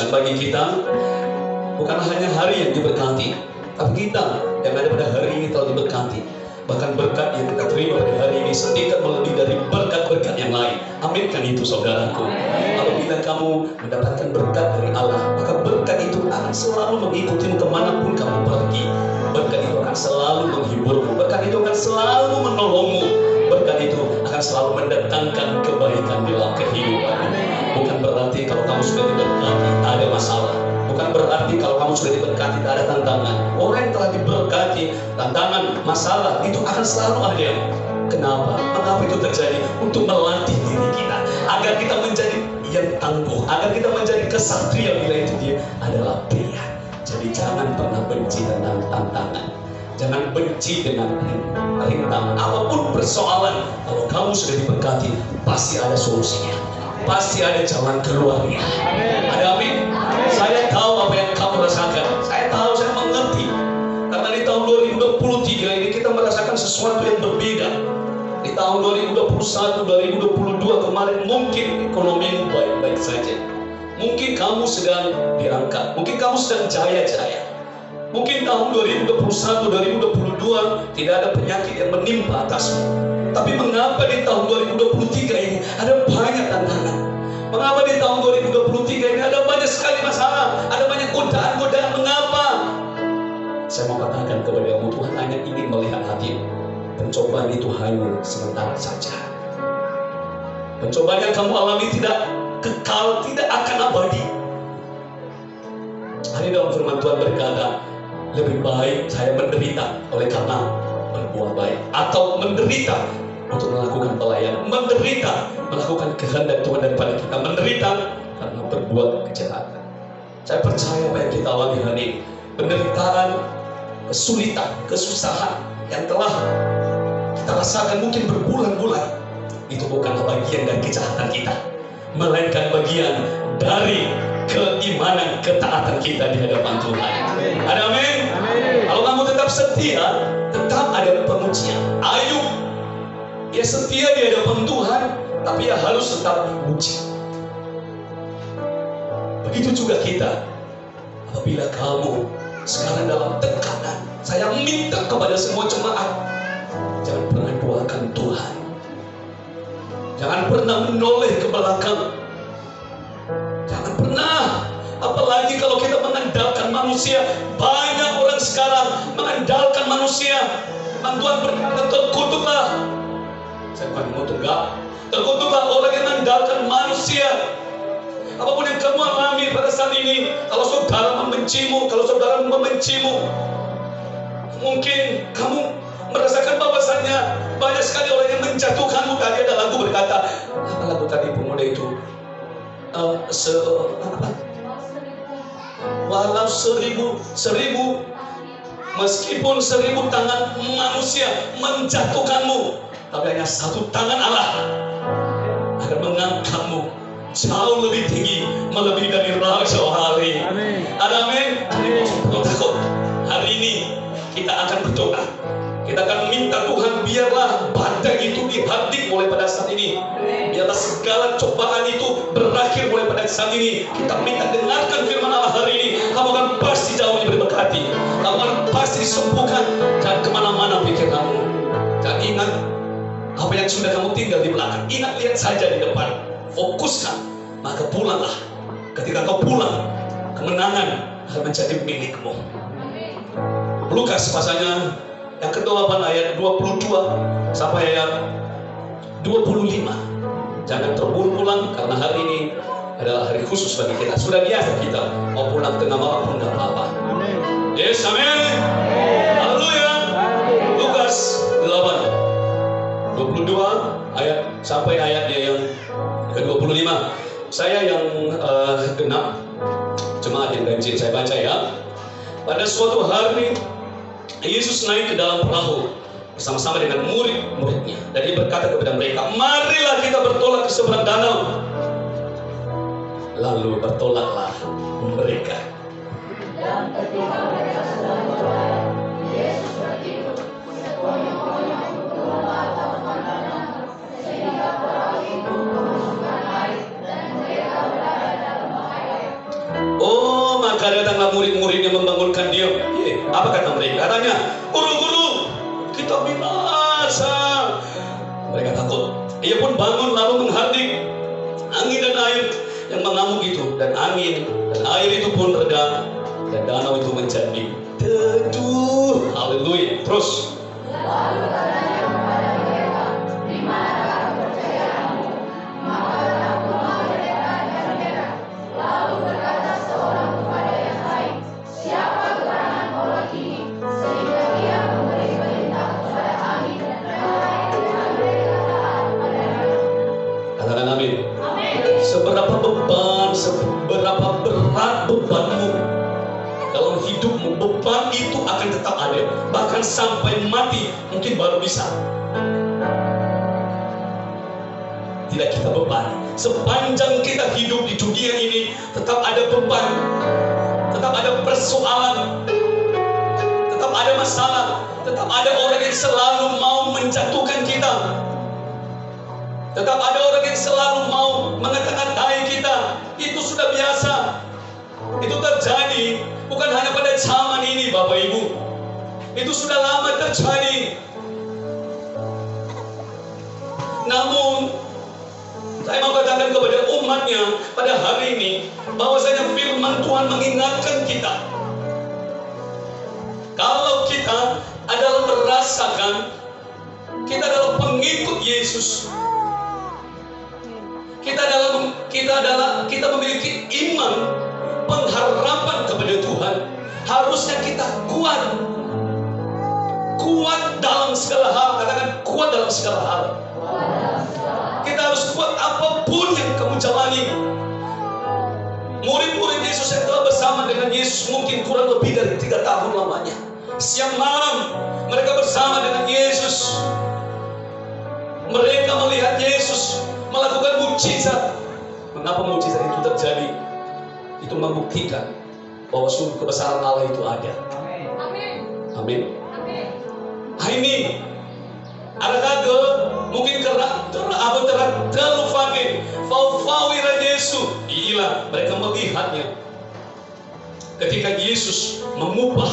Dan bagi kita, bukan hanya hari yang diberkati, tapi kita yang ada pada hari ini telah diberkati. Bahkan berkat yang kita terima pada hari ini setingkat melebihi dari berkat-berkat yang lain. Aminkan itu saudaraku. Apabila kamu mendapatkan berkat dari Allah, maka berkat itu akan selalu mengikutimu kemanapun kamu pergi. Berkat itu akan selalu menghiburmu. Berkat itu akan selalu menolongmu. Berkat itu akan selalu mendatangkan kebaikan dalam kehidupan. Bukan berarti kalau kamu sudah diberkati tak ada masalah. Bukan berarti kalau kamu sudah diberkati tak ada tantangan. Orang yang telah diberkati, tantangan, masalah itu akan selalu ada. Kenapa? Mengapa itu terjadi? Untuk melatih diri kita agar kita menjadi yang tangguh, agar kita menjadi kesatria bila itu dia adalah pria. Jadi jangan pernah benci dengan tantangan. Jangan benci dengan rintangan. Apapun persoalan, kalau kamu sudah diberkati, pasti ada solusinya. Pasti ada jalan keluarnya. Ada amin? Saya tahu apa yang kamu rasakan. Saya tahu, saya mengerti. Karena di tahun 2023 ini kita merasakan sesuatu yang berbeda. Di tahun 2021, 2022 kemarin mungkin ekonomi baik-baik saja. Mungkin kamu sedang diangkat. Mungkin kamu sedang jaya-jaya. Mungkin tahun 2021, 2022 tidak ada penyakit yang menimpa atasmu. Tapi mengapa di tahun 2023 ini ada banyak tantangan? Mengapa di tahun 2023 ini ada banyak sekali masalah? Ada banyak godaan-godaan? Mengapa? Saya mau katakan kepada kamu, Tuhan hanya ingin melihat hatimu. Pencobaan itu hanya sementara saja. Pencobaan yang kamu alami tidak kekal, tidak akan abadi. Hari dalam firman Tuhan berkata, lebih baik saya menderita oleh karena berbuat baik, atau menderita untuk melakukan pelayanan, menderita melakukan kehendak Tuhan daripada kita menderita karena berbuat kejahatan. Saya percaya apa yang kita alami hari ini, penderitaan, kesulitan, kesusahan yang telah kita rasakan mungkin berbulan-bulan, itu bukanlah bagian dari kejahatan kita, melainkan bagian dari keimanan, ketaatan kita di hadapan Tuhan. Ada amin? Kalau kamu tetap setia, tetap ada pengujian. Ayub, dia setia di hadapan Tuhan, tapi dia harus tetap diuji. Begitu juga kita. Apabila kamu sekarang dalam tekanan, saya minta kepada semua jemaat, jangan pernah doakan Tuhan. Jangan pernah menoleh ke belakang. Jangan pernah. Apalagi kalau kita mengandalkan manusia. Banyak orang sekarang mengandalkan manusia. Tuhan berkata, terkutuklah. Saya bukan mau tegak. Terkutuklah orang yang mengandalkan manusia. Apapun yang kamu alami pada saat ini, kalau saudara membencimu, mungkin kamu merasakan bahwasannya banyak sekali orang yang menjatuhkanmu. Tadi ada lagu berkata, apa lagu tadi pemuda itu? Walau seribu meskipun 1000 tangan manusia menjatuhkanmu, tapi hanya satu tangan Allah akan mengangkatmu jauh lebih tinggi, melebihi dari raja hari. Ada amin? Jangan takut. Hari ini kita akan berdoa. Kita akan minta Tuhan, biarlah badai itu dihadik mulai pada saat ini. Biarlah segala cobaan itu berakhir mulai pada saat ini. Kita minta, dengarkan firman Allah hari ini. Kamu akan pasti jauh diberkati. Kamu akan pasti disembuhkan. Jangan kemana-mana pikir kamu. Jangan ingat apa yang sudah kamu tinggal di belakang. Ingat, lihat saja di depan. Fokuskan. Maka pulanglah. Ketika kau pulang, kemenangan akan menjadi milikmu. Lukas pasalnya yang ke-8 ayat 22 sampai ayat 25. Jangan terburu pulang, karena hari ini adalah hari khusus bagi kita. Sudah biasa kita mau pulang tengah malam pun tidak apa-apa. Yes, amin. Haleluya. Lukas 8 22 ayat sampai ayatnya yang ke-25. Saya yang genap, jemaat yang ganjil, saya baca ya. Pada suatu hari Yesus naik ke dalam perahu bersama-sama dengan murid-muridnya, dan dia berkata kepada mereka, marilah kita bertolak ke seberang danau. Lalu bertolaklah mereka. Dan ketika mereka sedang berlayar, Yesus bertidur, sekonyong-konyong turun ke tengah danau, sehingga perahu itu memuncurkan air dan mereka berada dalam bahaya. Apa kata mereka? Katanya, guru-guru, kita binasa. Mereka takut. Ia pun bangun lalu menghardik angin dan air yang mengamuk itu, dan angin dan air itu pun reda, dan danau itu menjadi teduh. Haleluya. Terus. Lalu katanya kepada mereka, di manakah kepercayaanmu? Maka aku memerdekakan mereka. Lalu berkata seorang kepada yang lain, siapa gerangan orang ini, sehingga ia memberi perintah kepada angin dan air, dan mereka taat kepadanya. Katakan amin. Seberapa beban, seberapa berat bebanmu dalam hidupmu, beban itu akan tetap ada. Bahkan sampai mati mungkin baru bisa. Tidak kita beban. Sepanjang kita hidup di dunia ini, tetap ada beban, tetap ada persoalan, tetap ada masalah, tetap ada orang yang selalu mau menjatuhkan kita. Tetap ada orang yang selalu mau mengata-ngatai kita. Itu sudah biasa. Itu terjadi bukan hanya pada zaman ini, Bapak Ibu. Itu sudah lama terjadi. Namun saya mau katakan kepada umatnya pada hari ini, bahwasanya firman Tuhan mengingatkan kita, kalau kita adalah merasakan, kita adalah pengikut Yesus, kita memiliki iman, pengharapan kepada Tuhan, harusnya kita kuat dalam segala hal. Katakan kuat dalam segala hal. Kita harus kuat apapun yang kamu jalani. Murid-murid Yesus yang telah bersama dengan Yesus mungkin kurang lebih dari 3 tahun lamanya. Siang malam mereka bersama dengan Yesus. Mereka melihat Yesus melakukan mukjizat. Mengapa mukjizat itu terjadi? Itu membuktikan bahwa sungguh kebesaran Allah itu ada. Amin. Ini adakah mungkin karena terlalu fakir fawira Yesus. Gila, mereka melihatnya ketika Yesus mengubah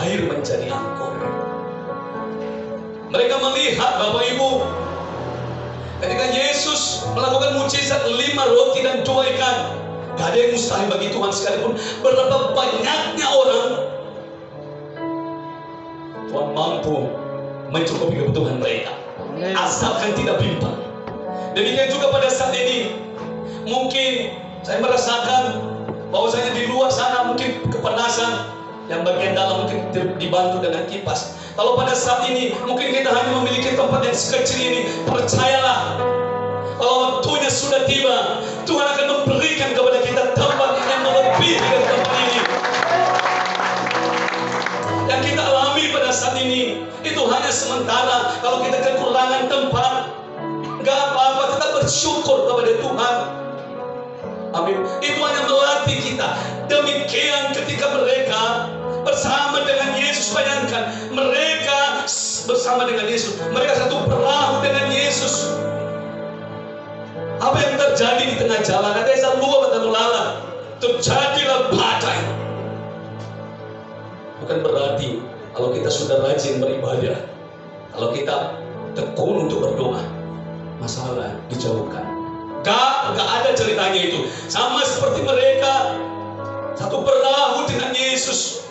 air menjadi anggur. Mereka melihat, Bapak Ibu, ketika Yesus melakukan mukjizat 5 roti dan 2 ikan. Gak ada yang mustahil bagi Tuhan, sekalipun berapa banyaknya orang, Tuhan mampu mencukupi kebutuhan mereka, asalkan tidak bimbang. Demikian juga pada saat ini, mungkin saya merasakan bahwasanya di luar sana mungkin kepanasan, yang bagian dalam mungkin dibantu dengan kipas. Kalau pada saat ini mungkin kita hanya memiliki tempat yang sekecil ini, percayalah, kalau waktunya sudah tiba, Tuhan akan memberikan kepada kita tempat yang melebihi dari tempat ini. Yang kita alami pada saat ini itu hanya sementara. Kalau kita kekurangan tempat, gak apa-apa, tetap bersyukur kepada Tuhan. Amin. Itu hanya melatih kita. Demikian ketika mereka bersama dengan Yesus, bayangkan mereka bersama dengan Yesus, mereka satu perahu dengan Yesus. Apa yang terjadi di tengah jalan? Ada yang lalu lalang, terjadilah badai. Bukan berarti kalau kita sudah rajin beribadah, kalau kita tekun untuk berdoa, masalah dijauhkan. Gak ada ceritanya itu. Sama seperti mereka satu perahu dengan Yesus.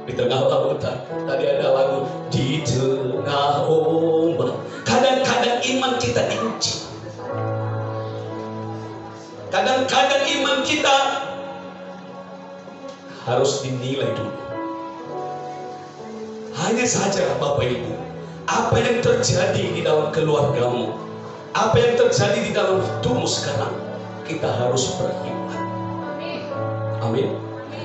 Di tengah lautan, tadi ada lagu, di tengah ombak. Kadang-kadang iman kita diuji. Kadang-kadang iman kita harus dinilai dulu. Hanya saja Bapak Ibu, apa yang terjadi di dalam keluargamu, apa yang terjadi di dalam hidupmu sekarang, kita harus berhikmat. Amin.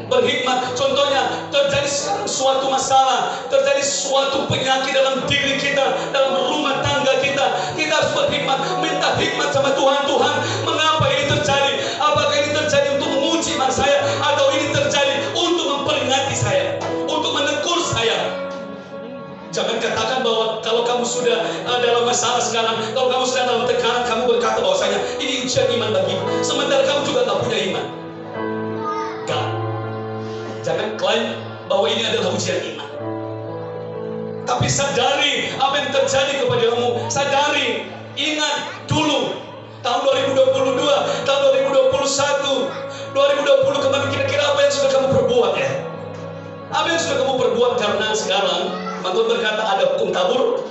Berhikmat, contohnya terjadi sekarang suatu masalah, terjadi suatu penyakit dalam diri kita, dalam rumah tangga kita, kita harus berhikmat, minta hikmat sama Tuhan. Tuhan, mengapa ini terjadi? Apakah ini terjadi untuk menguji iman saya, atau ini terjadi untuk memperingati saya, untuk menegur saya? Jangan katakan bahwa kalau kamu sudah dalam masalah sekarang, kalau kamu sudah dalam tekanan, kamu berkata bahwasanya ini ujian iman bagimu, sementara kamu juga tak punya iman. mengklaim bahwa ini adalah ujian iman. Tapi sadari apa yang terjadi kepadamu. Sadari, ingat dulu tahun 2022, tahun 2021, 2020 kemarin, kira-kira apa yang sudah kamu perbuat ya? Apa yang sudah kamu perbuat? Karena sekarang Tuhan berkata ada hukum tabur.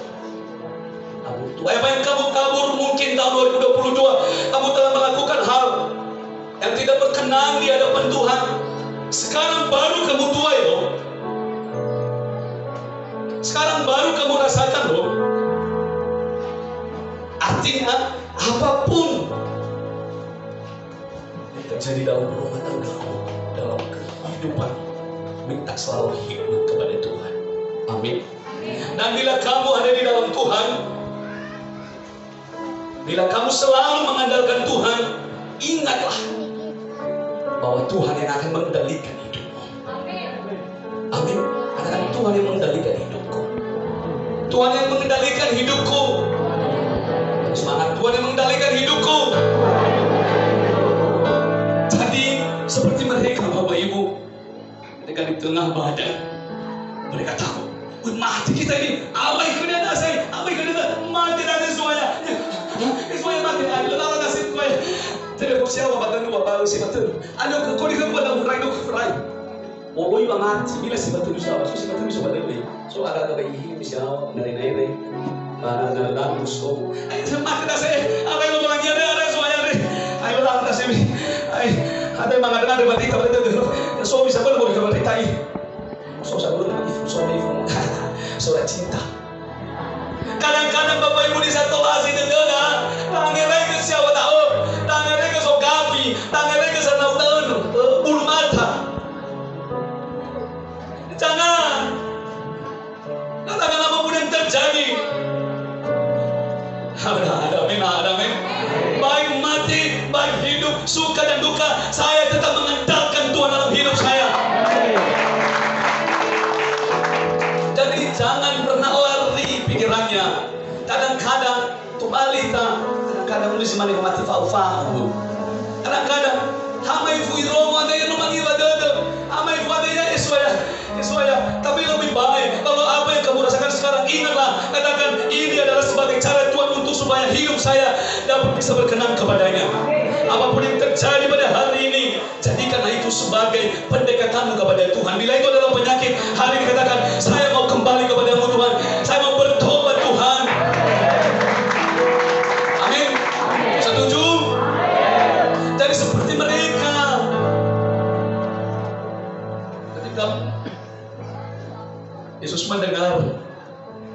Apa yang kamu tabur mungkin tahun 2022 kamu telah melakukan hal yang tidak berkenan di hadapan Tuhan. Sekarang baru kamu tuai loh. Sekarang baru kamu rasakan loh. Artinya apapun yang terjadi dalam rumah tanggamu, dalam kehidupan, minta selalu hikmat kepada Tuhan. Amin. Dan bila kamu ada di dalam Tuhan, bila kamu selalu mengandalkan Tuhan, ingatlah bahwa Tuhan yang akan mengendalikan hidupmu. Amin. Katakan, Tuhan yang mengendalikan hidupku. Tuhan yang mengendalikan hidupku. Semangat, Tuhan yang mengendalikan hidupku. Jadi seperti mereka Bapak Ibu, ketika di tengah badai, mereka takut. Mati kita ini, apa yang kena nasai, apa yang kena mati dan semuanya, semuanya mati. Ayo lawan nasib kau. Tidak siapa batang dua baru si batang. Ayo kau dikenal batang berai dok berai. Mau boy mati, bila si batang siapa? So si batang bisa batang. So ada kebayi siapa? Nari. Nari musuh. Ayo mati nasai. Apa yang mau lagi ada semuanya ni. Ayo lawan nasib. Ayo ada yang mengadakan debat kita betul. So bisa pun mau debat kita. So sabun soal cinta. Kadang-kadang Bapak Ibu di satu lasi negara, tangan mereka siapa tahu, tangan mereka so gapi, tangan mereka sana tahun bulu mata. Jangan, katakan apapun yang terjadi. Ada men. Baik mati, baik hidup, suka dan duka, saya tetap mengandalkan Tuhan dalam hidup saya. Jadi jangan pernah lari pikirannya. Kadang-kadang tumalita, kadang-kadang nulis mani mati fau-fau. Kadang-kadang hamai fuiromo ada yang memanggil ada, hamai fadenya iswaya. Tapi lebih baik kalau apa yang kamu rasakan sekarang, ingatlah, katakan ini adalah sebagai cara Tuhan untuk supaya hidup saya dapat bisa berkenan kepadanya. Apapun yang terjadi pada hari ini, jadikanlah itu sebagai pendekatanmu kepada Tuhan. Bila itu adalah penyakit, hari ini katakan, saya mau kembali kepadamu Tuhan. Saya mau bertobat Tuhan. Amin. Setuju? Jadi seperti mereka. Ketika Yesus mendengar,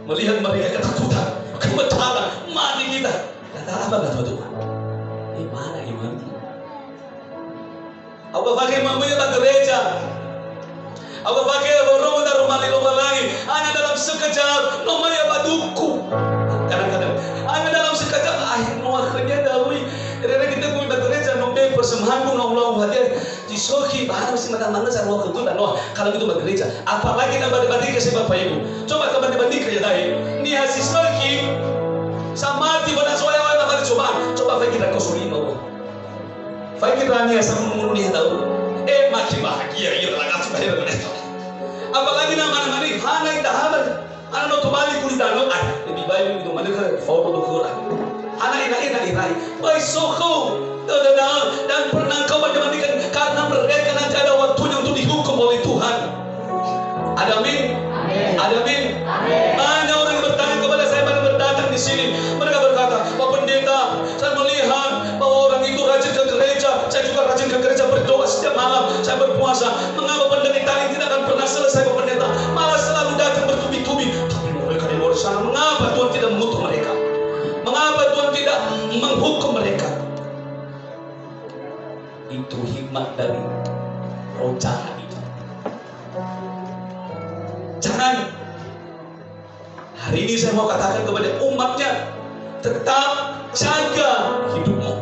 melihat mereka ketakutan, gemetaran, mati kita. Kata apa kata Tuhan? Mana iman? Apa pakai meminta gereja? Apa pakai baru dari rumah lagi? Hanya dalam sekejap, nomornya baduku. Kadang-kadang hanya dalam sekejap, akhir nomor kerja dahului. Karena kita minta gereja, nomor persembahan pun nomor hadiah. Disoki, bahan masih mana-mana saya mau kegulan. Kalau itu gereja, apalagi nambah dibanding ke Bapak Ibu. Coba kembali dibanding kerja tadi. Ni hasil soki sama di mana soalnya orang coba fikir kau suri mau. Fikir rani sama murni tahu. Makin bahagia ya lagat supaya begitu. Apalagi nama-nama ini hana itu hana. Hana no tu balik kulit dano. Lebih baik itu mana ke foto tu kurang. Hana ini. Baik soko. Dan pernah kau bandingkan karena mereka nanti ada waktunya untuk dihukum oleh Tuhan. Ada amin. Ada amin. Banyak orang yang bertanya kepada saya, pada berdatang di sini. Mereka berkata, Pak Pendeta, saya melihat bahwa orang itu rajin ke gereja. Saya juga rajin ke gereja, berdoa setiap malam. Saya berpuasa. Mengapa penderitaan ini tidak akan pernah selesai, Pak Pendeta? Malah selalu datang bertubi-tubi. Tapi mereka di luar sana, mengapa Tuhan tidak mengutuk mereka? Mengapa Tuhan tidak menghukum mereka? Itu hikmat dari roh jahat itu. Jangan. Hari ini saya mau katakan kepada umatnya, tetap jaga hidupmu,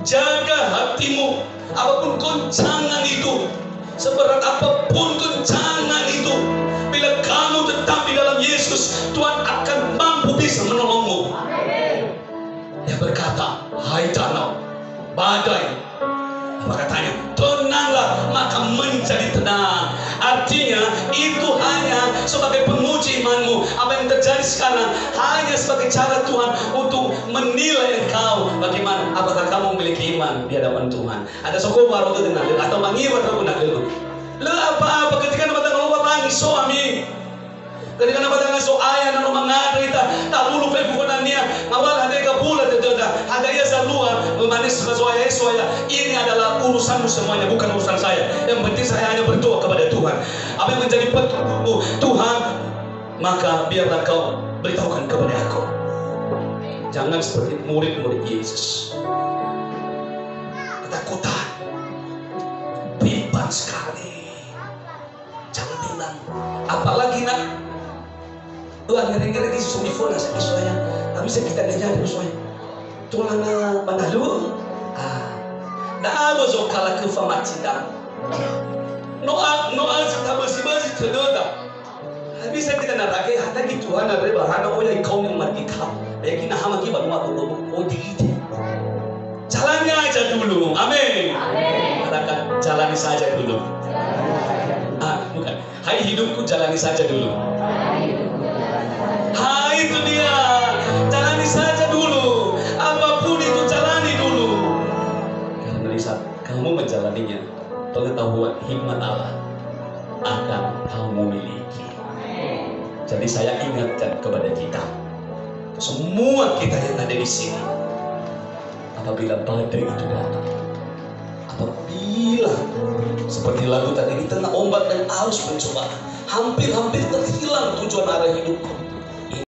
jaga hatimu. Apapun goncangan itu, seberat apapun goncangan itu, bila kamu tetap di dalam Yesus, Tuhan akan mampu bisa menolongmu. Dia berkata, hai danau, badai, apa katanya? Tenanglah, maka menjadi tenang. Artinya itu hanya sebagai penguji imanmu. Apa yang terjadi sekarang hanya sebagai cara Tuhan untuk menilai engkau bagaimana, apakah kamu memiliki iman di hadapan Tuhan. Ada soko baru itu dengan atau mangiwa atau benar dulu. Apa ketika nama tanggal lupa bangis suami. Ketika nama tanggal so ayah dan rumah ngadrita tak bulu pebukanannya awal ada kabulat itu ada ia salua memanis soya soya. Ini adalah urusanmu semuanya, bukan urusan saya. Yang penting saya hanya berdoa kepada Tuhan. Apa yang menjadi petunjukmu Tuhan, maka biarlah kau beritahukan kepada aku. Jangan seperti murid-murid Yesus, ketakutan, bimbang sekali. Jangan bilang, apalagi nak Tuhan ngeri-ngeri di sumifona sa isoya. Kami sa kita ganyan di isoya. Tulang na panalo. Naamo zo kala ke famatida. No sa tabasi-basi terdoda. Habis sa kita narake hata ki Tuhan na reba hana oya ikaw ng magika. Kaya kinahama ki banwa ko o digite. Jalani aja dulu. Amin. Katakan jalani saja dulu. Bukan. Hai hidupku jalani saja dulu. Itu dia, jalani saja dulu. Apapun itu jalani dulu. Karena di saat kamu menjalaninya, pengetahuan hikmat Allah akan kamu miliki. Jadi saya ingatkan kepada kita, semua kita yang ada di sini, apabila badai itu datang, apabila seperti lagu tadi di tengah ombak dan arus pencobaan, hampir terhilang tujuan arah hidupku.